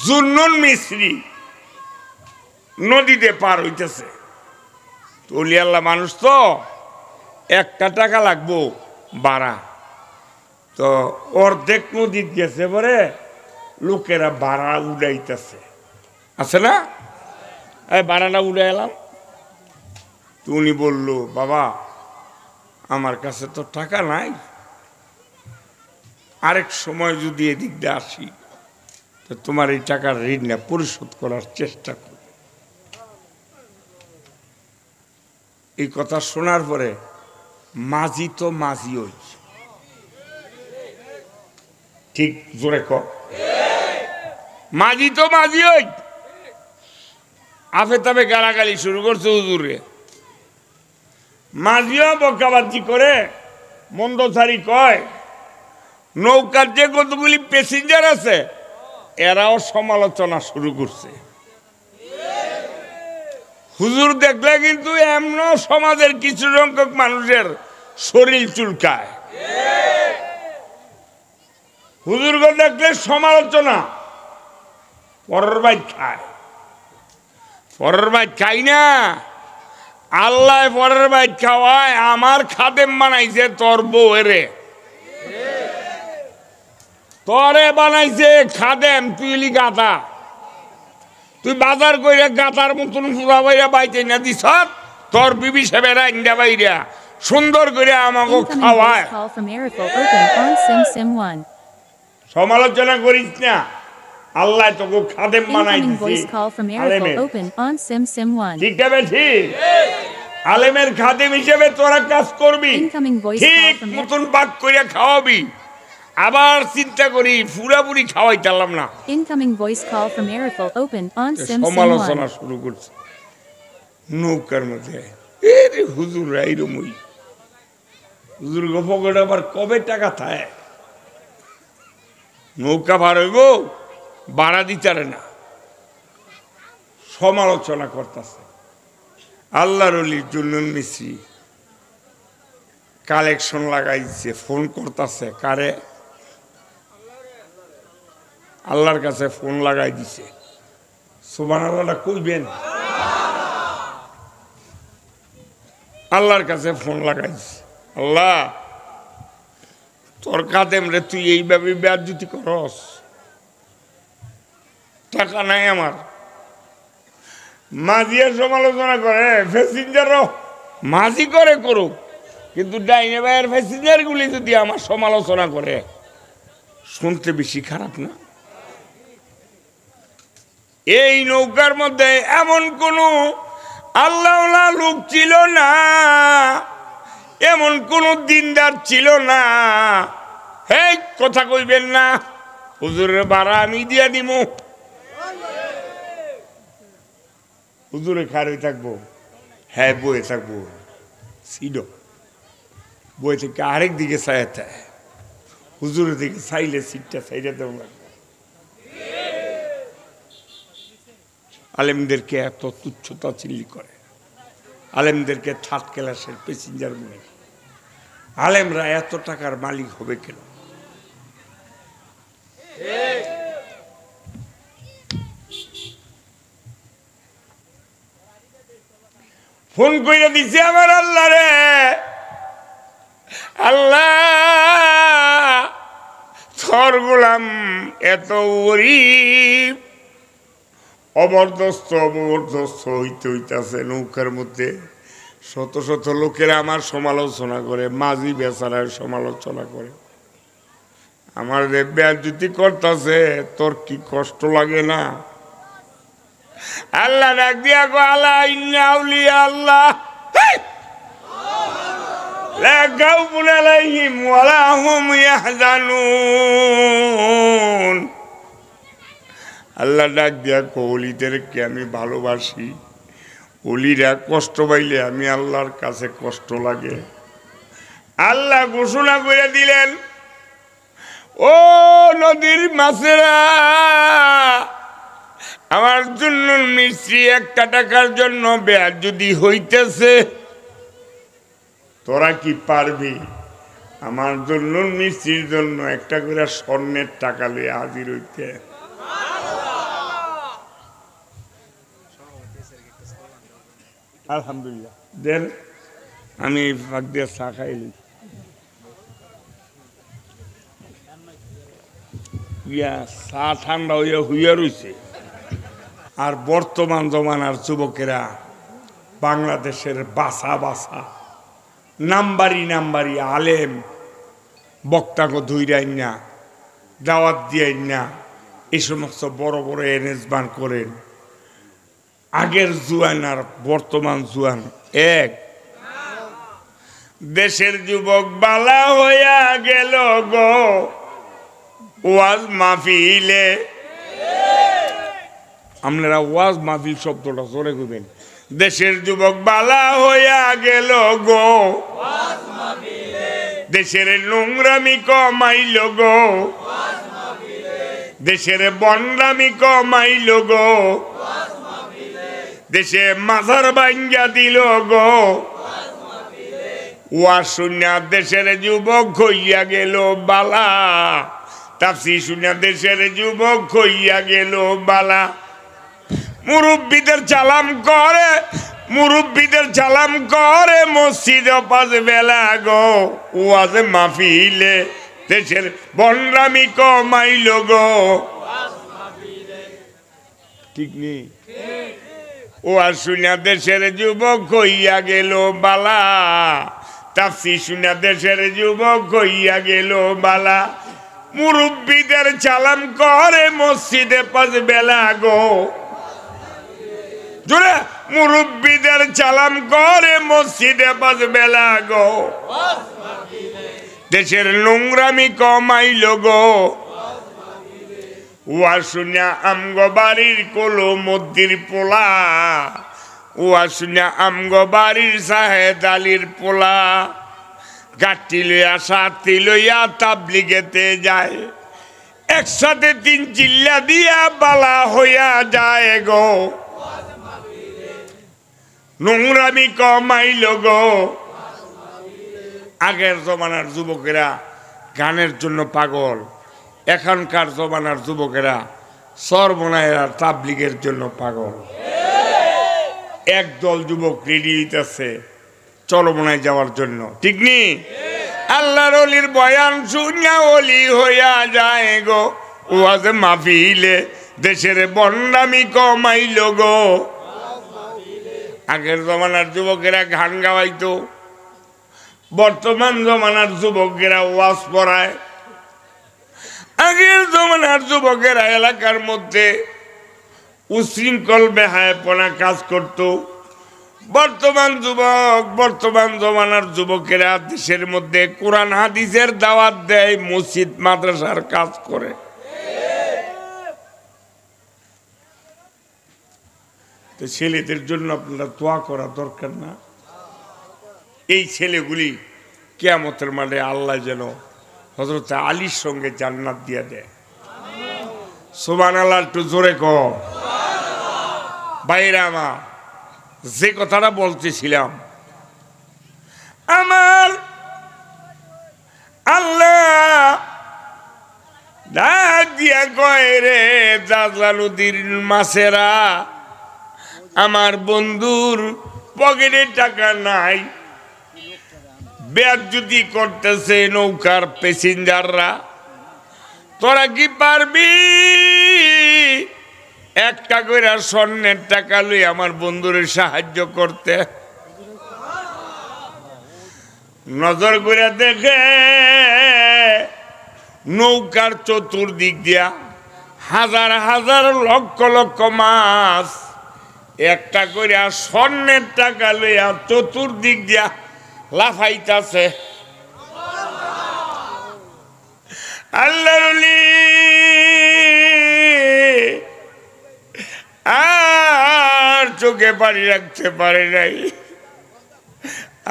জুন্নুন মিস্ত্রি নদীতে পার হইতেছে। অলি আল্লাহ মানুষ তো, একটা টাকা লাগবো ভাড়া। তো অর্ধেক নদীতে গেছে পরে লোকেরা ভাড়া উড়াইতেছে, আছে না? এই ভাড়াটা উড়ে এলাম। তো উনি বলল, বাবা আমার কাছে তো টাকা নাই, আরেক সময় যদি এদিক দিয়ে আসি তো তোমার এই টাকার ঋণ না পরিশোধ করার চেষ্টা কর। এই কথা শোনার পরে মাঝি তো মাঝি হইছে, ঠিক জোরে ক, মাঝি তো মাঝি হই, আফে তাফে গালাগালি শুরু করছে হুজুরে। মাঝিও বকাবাজি করে, মন্দসারি কয়, নৌকার যে কতগুলি প্যাসেঞ্জার আছে এরাও সমালোচনা শুরু করছে। হুজুর দেখলে কিন্তু এমন সমাজের কিছু সংখ্যক মানুষের শরীর চুলকায়। হুজুরকে দেখলে সমালোচনা, পরের বাইক খায়। পরের বাইক খাই না, আল্লাহ পরের বাইক খাওয়ায়। আমার খাদেম বানাইছে তোর বউরে, তরে বানাইছে খাদেম, তুই ইলি গাতা, তুই বাজার কইরা গাতার মতন পুরা বাইরা বাইতে না দিস, তোর বিবি সাহেবেরা ইন্ডা বাইরা সুন্দর করে আমাকে খাওয়ায়। সমালোচনা করিস না, আল্লাহ তোকে খাদেম বানাই দিছে। ঠিক আছে, ঠিক আলেমের খাদেম হিসেবে তোরা কাজ করবি, ঠিক মতন বাক করে খাওয়াবি। আবার চিন্তা করি পুরাপুরি খাওয়াইতাম না, সমালোচনা শুরু করছে নৌকার মধ্যে। হুজুর এইরমই, হুজুর পকেটে আবার কবে টাকা থাকে, নৌকা ভাড় হইব ভাড়া দিতারে না, সমালোচনা করতেছে। আল্লাহর ওলি জুন্নুন মিস্ত্রি কালেকশন লাগাইছে, ফোন করতেছে কারে, আল্লাহর কাছে ফোন লাগাই দিছে। সুবহানাল্লাহ কইবেন, আল্লাহর কাছে ফোন লাগাই দিছে। আল্লাহ তোর খাদেম রে তুই এইভাবে বেয়াদবি করস, টাকা নাই আমার। মাঝিয়া সমালোচনা করে, প্যাসেঞ্জারও মাঝি করে করুক, কিন্তু ডাইনে ভাইয়ের প্যাসেঞ্জার গুলি যদি আমার সমালোচনা করে, শুনতে বেশি খারাপ না? এই নৌকার মধ্যে এমন কোন আল্লাহওয়ালা লোক ছিল না, এমন কোন দিনদার ছিল না। হে কথা কইবেন না, হুজুরের ভাড়া আমি দিয়া দিব। হুজুরে খারই থাকবো, হ্যাঁ বয়ে থাকবো, ছিল বই থেকে আরেক দিকে চাইতে, হুজুরের দিকে চাইলে সিটটা চাইলে দেওয়া লাগবে। আলেমদেরকে এত তুচ্ছতা চিল্লি করে, আলেমদেরকে থার্ড ক্লাসের প্যাসেঞ্জার মনে, আলেমরা এত টাকার মালিক হবে কেন? ফোন করে দিছে আমার আল্লাহ রে, আল্লাহ তোর গোলাম এত গরিব, অবরদস্ত হইতে হইতেছে নৌকার মধ্যে। শত শত লোকেরা আমার সমালোচনা করে, মাঝি বেচারার সমালোচনা করে, আমার বেয়াদবি করতেছে, তোর কি কষ্ট লাগে না? আল্লাহ ডাক দিয়া গো, আল্লাহ ইন্না আউলিয়া আল্লাহ লা খাউফুন আলাইহিম ওয়া লা হুম ইয়াহজানুন। আল্লাহ ডাক দিয়া গো, ওলিদেরকে আমি ভালোবাসি, ওলিরা কষ্ট পাইলে আমি আল্লাহর কাছে কষ্ট লাগে। আল্লাহ ঘোষণা করে দিলেন, ও নদীর মাছেরা, আমার জন্য মিস্ত্রি একটা টাকার জন্য বেয়াদবি হইতেছে, তোরা কি পারবি আমার জন্য মিস্ত্রির জন্য একটা করে স্বর্ণের টাকা লইয়া হাজির হইতে? আলহামদুলিল্লাহ দেন আমি ফাঁক দিয়ে চা খাইলি ইয়া চা ঠান্ডা হইয়া হইয়া রইছে। আর বর্তমান জমানার যুবকেরা বাংলাদেশের বাসা বাসা নাম্বারি নাম্বারি আলেম বক্তাকে ধুইরাই না দাওয়াত দিয়াই না এই সমস্ত বড় বড় এরেঞ্জমান করেন। আগের জুয়ান আর বর্তমান জুয়ান এক। দেশের যুবক বালা হইয়া গেল গো ওয়াজ মাহফিলে। আপনারা ওয়াজ মাহফিল শব্দটা জোরে কইবেন। দেশের যুবক বালা হইয়া গেল গো দেশের নোংরামি কমাইল গো দেশের বন্ডামি কমাইল গো দেশে মাথার ভাঙ্গা দিল গো ওয়া শুনিয়া দেশের যুবক হইয়া গেল বালা। তাফসীর শুনিয়া দেশের যুবক হইয়া গেল বালা। মুরব্বীদের চালাম করে মসজিদ পাঁচ বেলা গো ওয়াজ মাহফিলে দেশের বন্ডামি কমাইল গো। ঠিক নেই? ওয়াজ শুনিয়া দেশের যুবক হইয়া গেল বালা। তাফসীর শুনিয়া দেশের যুবক হইয়া গেল বালা। মুরব্বীদের চালাম করে মসজিদে পাঁচ বেলা গো জোরে মুরব্বীদের চালাম করে মসজিদে পাঁচ বেলা গো দেশের নোংরামি কমাইল গো। ওয়া শুনিয়া আমগো বাড়ির কোলো মদ্দির পোলা ওয়া শুনিয়া আমগো বাড়ির সাহেদ আলীর পোলা গাঠি লইয়া সাথী লইয়া তাবলিগেতে যায় একসাথে তিন চিল্লা দিয়া বালা হইয়া যায় গো নোংরামি কমাইল গো। আগের জমানার যুবকেরা গানের জন্য পাগল, এখনকার জমানার যুবকেরা সর্বনায়েরা তাবলিগের জন্য পাগল। একদল যুবক রেডি হইতেছে চরমনায় যাওয়ার জন্য। ঠিক নি? আল্লাহর ওলির বয়ান শুনিয়া ওলি হইয়া যায় গো ওয়াজ মাহফিলে দেশের বন্ডামি কমাইল গো। আগের জমানার যুবকেরা গান গাওয়াইতো, বর্তমান জমানার যুবকেরা ওয়াজ পড়ায়। আগের জমানার যুবকেরা এলাকার মধ্যে উশৃঙ্খল বেহায়াপনা কাজ করত। বর্তমান জমানার যুবকেরা দেশের মধ্যে কোরআন হাদিসের দাওয়াত দেয়, মসজিদ মাদ্রাসার কাজ করে। তো ছেলেদের জন্য আপনারা দোয়া করা দরকার না? এই ছেলেগুলি কিয়ামতের মাঠে আল্লাহ যেন হযরত আলীর সঙ্গে জান্নাত দিয়া দেয়। সুবহানাল্লাহ, একটু জোরে কও। ভাইরা আমার, যে কথাটা বলতেছিলাম, আমার আল্লাহ ডাক দিয়া কয় রে দাজলা নদীর মাছেরা, আমার বন্ধুর পকেটে টাকা নাই, বেয়াজ্জতি করতেছে নৌকার প্যাসেঞ্জাররা, তোরা কি পারবি একটা করে স্বর্ণের টাকা লই আমার বন্ধুরে সাহায্য করতে? নজর করে দেখে নৌকার চতুর্দিক দিয়া হাজার হাজার লক্ষ লক্ষ মাছ একটা করে স্বর্ণের টাকা লইয়া চতুর্দিক দিয়া লাফাইতাছে। আল্লাহর ওলি আর চোখে পানি রাখতে পারে নাই।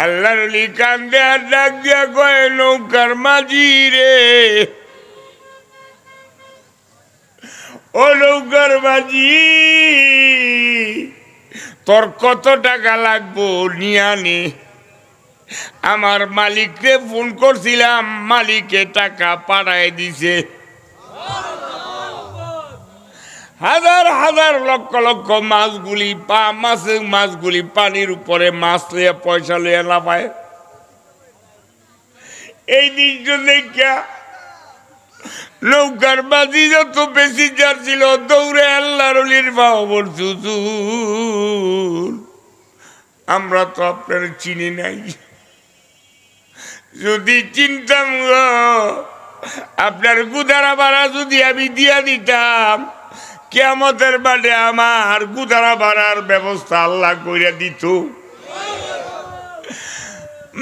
আল্লাহর ওলি কান্দে আর ডাক দিয়া কয়, নৌকার মাঝি রে, ও নৌকার মাঝি, তোর কত টাকা লাগবো নিয়ে আনি। আমার মালিককে ফোন করছিলাম, মালিকে টাকা পাঠায় দিছে। হাজার হাজার লক্ষ লক্ষ মাছগুলি পানির উপরে মাছ লইয়া পয়সা লইয়া লাফায়। এই দৃশ্য দেখা নৌকার বাজি যত প্যাসেঞ্জার ছিল দৌড়ে আল্লাহর ওলির বাবা বলছে, হুজুর আমরা তো আপনার চিনি নাই, যদি চিনতাম আপনার গুদারা ভাড়া যদি আমি দিয়া দিতাম, কিয়ামতের মাঠে আমার গুদারা ভাড়ার ব্যবস্থা আল্লাহ কইরা দিত।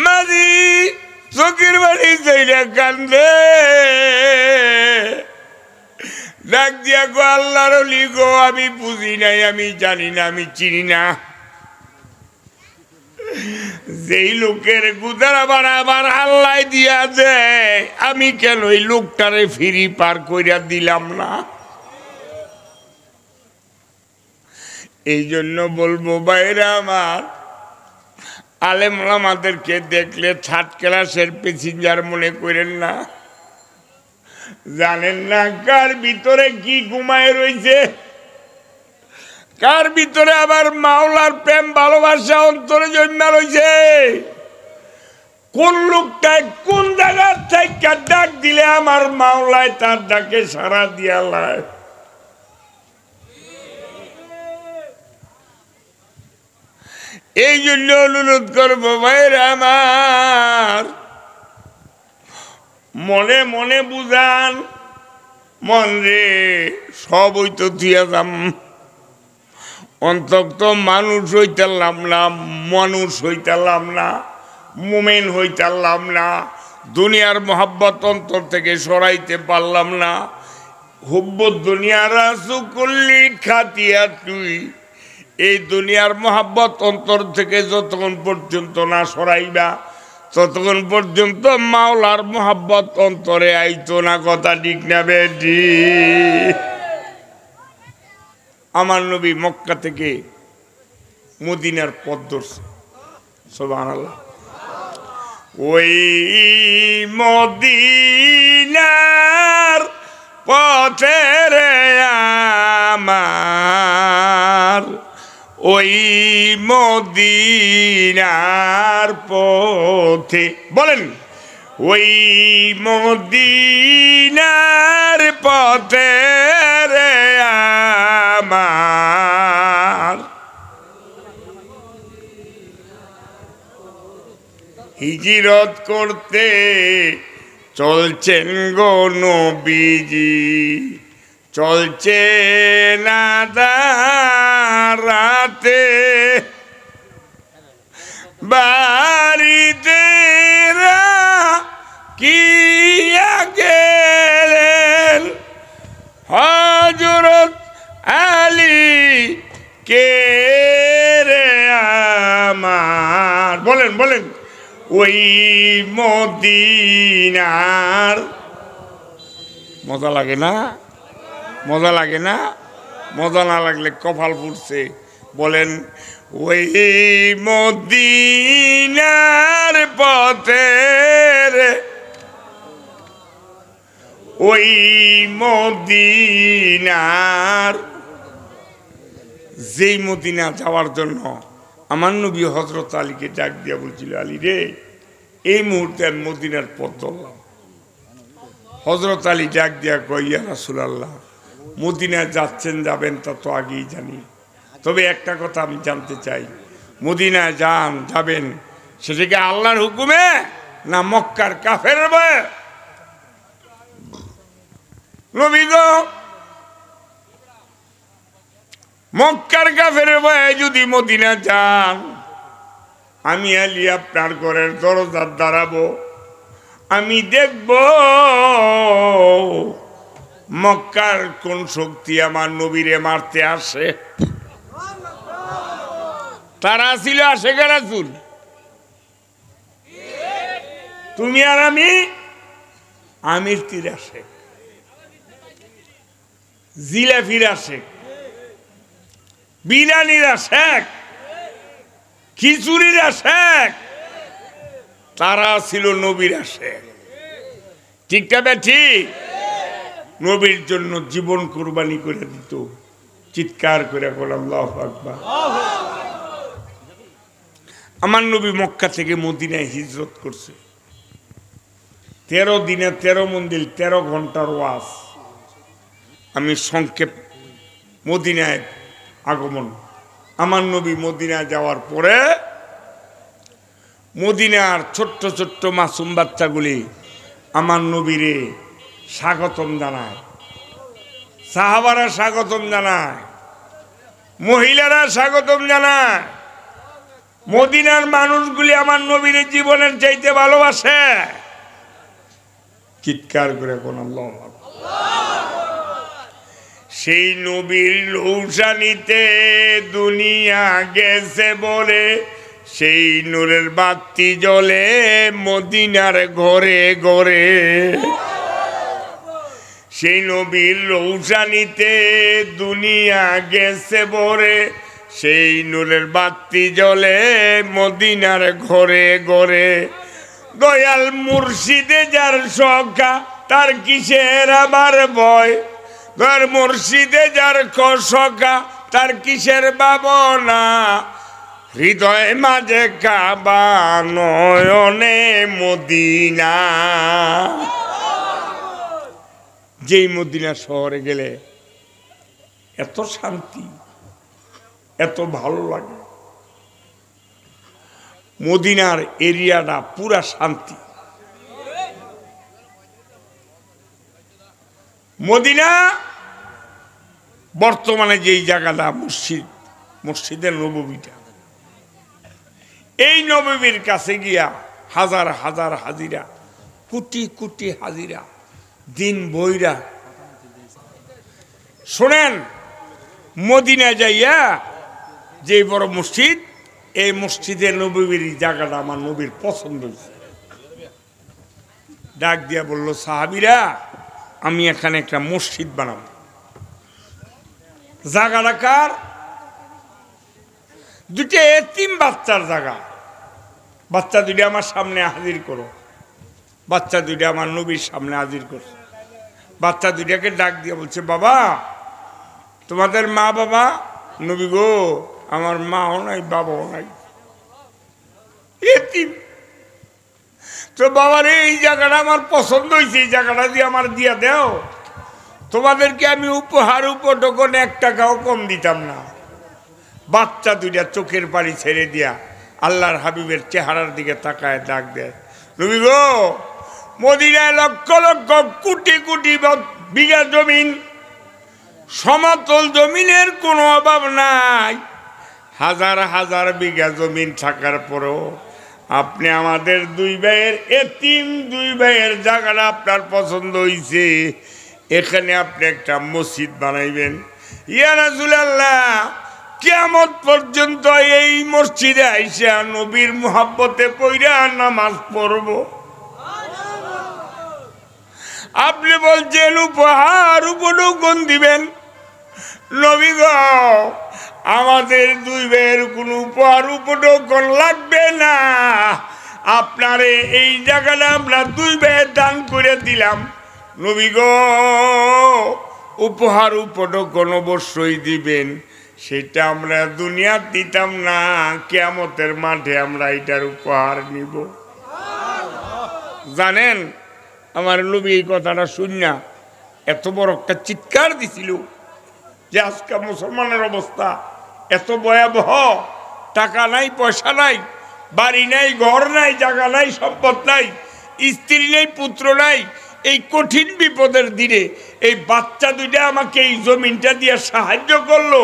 মাঝি চোখের বাড়ি যাইরা কান্দে, ডাক দিয়া গো আল্লাহর ওলি গো, আমি বুঝি নাই, আমি জানি না, আমি চিনি না, যেই লোকের গুদারা ভাড়া আবার আল্লাহ দিয়া দেয়, আমি কেন ওই লোকটারে ফিরি পার কইরা দিলাম না? এই জন্য বলবো ভাইরা আমার, আলেম ওলামাদেরকে দেখলে থার্ড ক্লাসের প্যাসেঞ্জার মনে করেন না। জানেন না কার ভিতরে কি ঘুমায় রয়েছে, কার ভিতরে আবার মাওলার প্রেম ভালোবাসা অন্তরে জন্মা রয়েছে। কোন লোকটায় কোন জায়গার থেকে ডাক দিলে আমার মাওলায় তার ডাকে সাড়া দিয়া লায়। এই জন্য অনুরোধ করবো ভাইরা আমার, মনে মনে বুঝান, মন রে সবই তো দিয়া যাম, অন্তত মানুষ হইতারলাম না, মানুষ হইতারলাম না, মোমেন হইতারলাম না, দুনিয়ার মোহাব্বত অন্তর থেকে সরাইতে পারলাম না। হুব্বত দুনিয়ার আসু করলি খাতিয়া তুই, এই দুনিয়ার মোহাব্বত অন্তর থেকে যতক্ষণ পর্যন্ত না সরাইবা ততক্ষণ পর্যন্ত মাওলার মোহাব্বত অন্তরে আইতো না। কথা ঠিক না বেটি? আমার নবী মক্কা থেকে মদিনার পথ ধরছে, সুবহানাল্লাহ। ওই মদিনার পথে রে আমার, ওই মদিনার পথে, বলেন ওই মদিনার পথে রে আমার, হিজরত করতে চলছেন গো নবীজি, চলছে না দাঁড়াতে, বাড়িতে কিয়া গেলেন হযরত আলী কে রে আমার, বলেন বলেন ওই মদিনার। মজা লাগে না? মজা লাগে না? মজা না লাগলে কপাল ফুটছে। বলেন ওই মদিনার পথে, ওই মদিনার, যেই মদিনা যাওয়ার জন্য আমার নবী হযরত আলীকে ডাক দিয়া বলছিল, আলী রে এই মুহূর্তে আমি মদিনার পথ ধরলাম। হযরত আলী ডাক দিয়া কয়, ইয়া রাসূলুল্লাহ, মদিনায় যাচ্ছেন যাবেন তা তো আগেই জানি, তবে একটা কথা আমি জানতে চাই, মদিনায় যাবেন সেটা কি আল্লাহর হুকুমে না মক্কার কাফের ভয়ে? নবী গো, মক্কার কাফের ভয়ে যদি মদিনা যান, আমি আলী আপনার ঘরের দরজার দাঁড়াবো, আমি দেখব মক্কার কোন শক্তি আমার নবীরে মারতে আসে। তারা ছিল আশেকের রাসূল, তুমি আর আমি আমির তীর আশেক, জিলাফির আশেক, বিরিয়ানির আশেক, খিচুড়ির আশেক, তারা ছিল নবীর আশেক। ঠিক না ঠিক? নবীর জন্য জীবন কোরবানি করে দিত। চিৎকার করে বলেন আল্লাহু আকবার। আমার নবী মক্কা থেকে মদিনায় হিজরত করছে। 13 দিনে 13 মন্দির, 13 ঘন্টার ওয়াজ। আমি সংক্ষেপ মদিনায় আগমন। আমার নবী মদিনায় যাওয়ার পরে মদিনার ছোট্ট ছোট্ট মাসুম বাচ্চাগুলি আমার নবীরে স্বাগতম জানায়, সাহাবারা স্বাগতম জানায়, মহিলারা স্বাগতম জানায়। মদিনার মানুষগুলি আমার নবীর জীবনের চাইতে ভালোবাসে। চিৎকার করে কোন আল্লাহু আকবার। সেই নবীর রৌশানিতে দুনিয়া গেছে বলে সেই নূরের বাতি জ্বলে মদিনার ঘরে ঘরে। সেই নবীর রৌশানিতে দুনিয়া গেছে বলে সেই নূরের বাতি জ্বলে মদিনার ঘরে ঘরে। দয়াল মুর্শিদে যার সখা তার কিসের আবার ভয়, দয়াল মুর্শিদে যার সখা তার কিসের ভাবনা। হৃদয় মাঝে কাবা নয়নে মদিনা। যেই মদিনা শহরে গেলে এত শান্তি, এত ভালো লাগে। মদিনার এরিয়াটা পুরা শান্তি। মদিনা বর্তমানে যেই জায়গাটা মসজিদ, মসজিদের নববীটা, এই নববীর কাছে গিয়া হাজার হাজার হাজিরা, কোটি কোটি হাজিরা, দিন বইরা। শোনেন, মদিনা যাইয়া যে বড় মসজিদ, এই মসজিদে নববীর জায়গাটা আমার নবীর পছন্দ হয়েছে। ডাক দিয়া বলল, সাহাবীরা আমি এখানে একটা মসজিদ বানাবো। জায়গাটা কার? দুটো এতিম বাচ্চার জায়গা। বাচ্চা দুইটা আমার সামনে হাজির করো। বাচ্চা দুইটা আমার নবীর সামনে হাজির করছে। বাচ্চা দুইটাকে ডাক দিয়ে বলছে, বাবা তোমাদের মা বাবা? নবী গো আমার মাও নাই বাবাও নাই, এতিম। তো বাবার এই জায়গাটা আমার পছন্দ হয়েছে, এই জায়গাটা দিয়ে আমার দিয়া দেও, তোমাদেরকে আমি উপহার উপটকন 1 টাকাও কম দিতাম না। বাচ্চা দুইটা চোখের পানি ছেড়ে দিয়া আল্লাহর হাবিবের চেহারার দিকে তাকায় ডাক দেয়, নবী গো মদিনায় লক্ষ লক্ষ কোটি কোটি বিঘা জমিন, সমতল জমিনের কোনো অভাব নাই। হাজার হাজার বিঘা জমিন থাকার পরও আপনি আমাদের 2 ভাইয়ের এতিম 2 ভাইয়ের জায়গাটা আপনার পছন্দ হয়েছে, এখানে আপনি একটা মসজিদ বানাইবেন। ইয়া রাসূলুল্লাহ কিয়ামত পর্যন্ত এই মসজিদে আইসা নবীর মুহাব্বতে পইরা নামাজ পড়ব। আপনি বলছেন উপহার উপঢৌকন দিবেন। নবী গো আমাদের 2 ভাইয়ের কোনো উপহার উপঢৌকন লাগবে না, আপনারে এই জায়গাটা আমরা 2 ভাইয়ের দান করে দিলাম। নবী গো উপহার উপঢৌকন অবশ্যই দিবেন, সেটা আমরা দুনিয়া দিতাম না, কিয়ামতের মাঠে আমরা এটার উপহার নিব। জানেন আমার নবী এই কথাটা শুনিয়া এত বড় একটা চিৎকার দিছিল যে আজকে মুসলমানের অবস্থা এত ভয়াবহ। টাকা নাই, পয়সা নাই, বাড়ি নাই, ঘর নাই, জায়গা নাই, সম্পদ নাই, স্ত্রী নেই, পুত্র নাই। এই কঠিন বিপদের দিনে এই বাচ্চা দুইটা আমাকে এই জমিনটা দিয়ে সাহায্য করলো।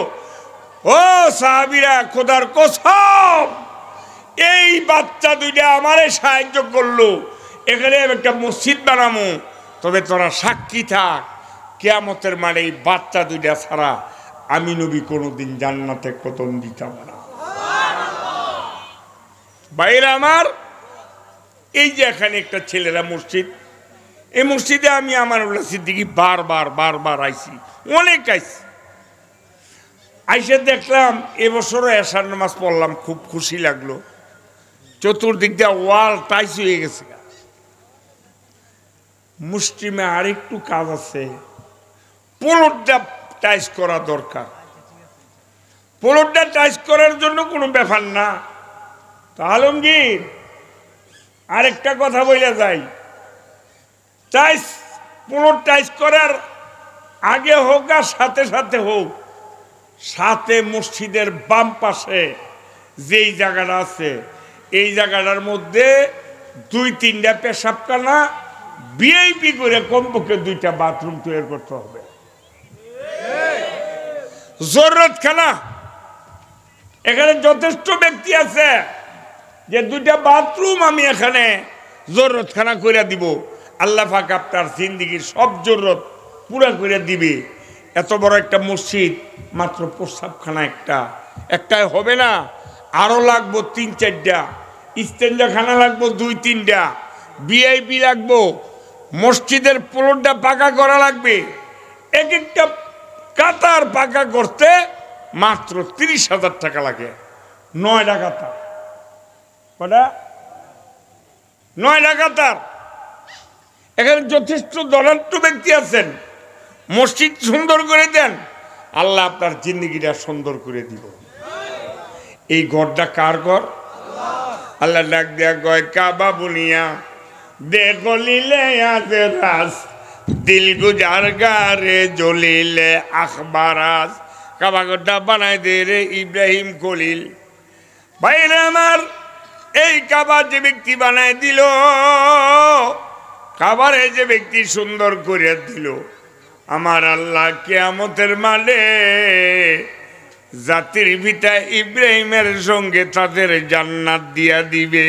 ও সাহাবীরা খোদার কসম, এই বাচ্চা দুইটা আমারে সাহায্য করলো, এখানে একটা মসজিদ বানাবো। তবে তোরা সাক্ষী থাক, কিয়ামতের মাঠে এই বাচ্চা দুইটা ছাড়া আমি নবী কোনোদিন জান্নাতে কদম দিতাম না। ভাইরা আমার, এই যে এখানে একটা ছেলেরা মসজিদ, এই মসজিদে আমি আমার সিদ্দিকী বারবার আইছি, অনেক আইছি। আইসে দেখলাম এবছরও এশার নামাজ পড়লাম, খুব খুশি লাগলো। চতুর্দিক দিয়ে ওয়াল টাইস হয়ে গেছে। মুসলিমে আরেকটু কাজ আছে, পোলটটা টাইস করা দরকার। পোলটটা টাইস করার জন্য কোনো ব্যাপার না। তো আলমগীর আরেকটা কথা বলে যাই, টাইস পোলট টাইস করার আগে হোক আর সাথে সাথে হোক, সাথে মসজিদের বাম পাশে যেই জায়গাটা আছে এই জায়গাটার মধ্যে 2-3টা পেশাবখানা ভিআইপি করে কমপক্ষে 2টা বাথরুম তৈরি করতে হবে। জরুরতখানা এখানে যথেষ্ট ব্যক্তি আছে যে 2টা বাথরুম আমি এখানে জরুরতখানা করে দিব, আল্লাহ পাক আপনার জিন্দেগির সব জরুরত পুরা করে দিবে। এত বড় একটা মসজিদ মাত্র প্রস্রাবখানা একটাই হবে না, আরো লাগবো 3-4টা, ইস্তেঞ্জাখানা লাগবো 2-3টা, ভিআইপি লাগবো, মসজিদের পোলটটা পাকা করা লাগবে। এক একটা কাতার পাকা করতে মাত্র 30,000 টাকা লাগে। 9টা কাতার, কটা? 9টা কাতার। এখানে যথেষ্ট ধনাঢ্য ব্যক্তি আছেন, মসজিদ সুন্দর করে দেন, আল্লাহ আপনার জিন্দগিটা সুন্দর করে দিব। এই ঘরটা কার ঘর? আল্লাহ ডাক দেয়া কয়, কাবা বুনিয়া দেখলিলে আজে রাস দিল গুজার গারে জলিলে আখবারাস। কাবা ঘরটা বানাই দে রে ইব্রাহিম খলিল। ভাইরা আমার, এই কাবা যে ব্যক্তি বানাই দিল, কাবারে যে ব্যক্তি সুন্দর করে দিল, আমার আল্লাহ কিয়ামতের মালে জাতির পিতা ইব্রাহিমের সঙ্গে তাদের জান্নাত দিয়া দিবে।